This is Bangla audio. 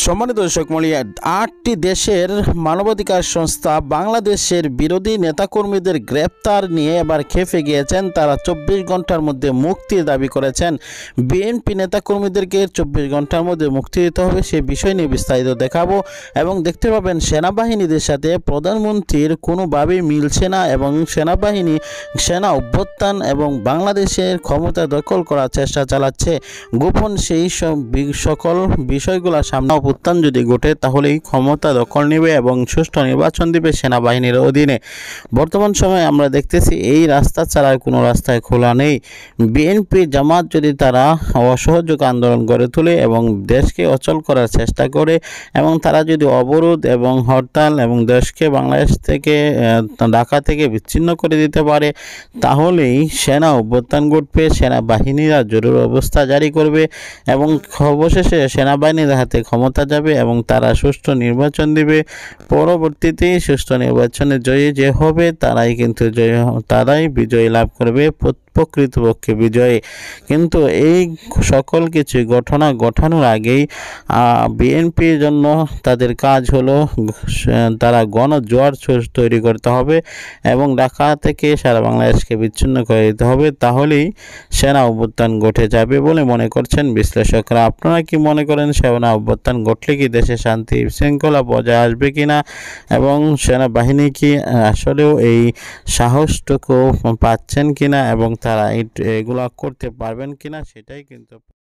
সম্মানিত দর্শক মণ্ডলী, ৮টি দেশের মানবাধিকার সংস্থা বাংলাদেশের বিরোধী নেতাকর্মীদের গ্রেপ্তার নিয়ে এবার ক্ষেপে গিয়েছেন। তারা ২৪ ঘন্টার মধ্যে মুক্তির দাবি করেছেন। বিএনপি নেতাকর্মীদেরকে ২৪ ঘন্টার মধ্যে মুক্তি দিতে হবে, সে বিষয় নিয়ে বিস্তারিত দেখাবো। এবং দেখতে পাবেন সেনাবাহিনীদের সাথে প্রধানমন্ত্রীর কোনোভাবেই মিলছে না এবং সেনা অভ্যুত্থান এবং বাংলাদেশের ক্ষমতা দখল করার চেষ্টা চালাচ্ছে। গোপন সেই সকল বিষয়গুলো সামনে অভ্যুত্থান যদি ঘটে তাহলেই ক্ষমতা দখল নেবে এবং সুষ্ঠু নির্বাচন দিবে সেনাবাহিনীর অধীনে। বর্তমান সময়ে আমরা দেখতেছি এই রাস্তা ছাড়া কোনো রাস্তায় খোলা নেই। বিএনপি জামাত যদি তারা অসহযোগ আন্দোলন গড়ে তোলে এবং দেশকে অচল করার চেষ্টা করে এবং তারা যদি অবরোধ এবং হরতাল এবং দেশকে বাংলাদেশ থেকে ঢাকা থেকে বিচ্ছিন্ন করে দিতে পারে, তাহলেই সেনা অভ্যুত্থান ঘটবে, সেনাবাহিনীরা জরুরি অবস্থা জারি করবে এবং অবশেষে সেনাবাহিনীর হাতে ক্ষমতা যাবে এবং তারা সুষ্ঠু নির্বাচন দিবে। পরবর্তীতে সুষ্ঠু নির্বাচনে জয়ী যে হবে তারাই বিজয় লাভ করবে, প্রকৃতপক্ষে বিজয়ী। কিন্তু এই সকল কিছু ঘটনা ঘটানোর আগেই বিএনপির জন্য তাদের কাজ হলো তারা গণজোয়ার তৈরি করতে হবে এবং ঢাকা থেকে সারা বাংলাদেশকে বিচ্ছিন্ন করে দিতে হবে, তাহলেই সেনা অভ্যুত্থান ঘটে যাবে বলে মনে করছেন বিশ্লেষকরা। আপনারা কি মনে করেন সেনা অভ্যুত্থান ঘটলে কি দেশে শান্তি শৃঙ্খলা বজায় আসবে কিনা এবং সেনাবাহিনী কি আসলেও এই সাহসটুকু পাচ্ছেন কিনা এবং তারা এগুলা করতে পারবেন কিনা, সেটাই কিন্তু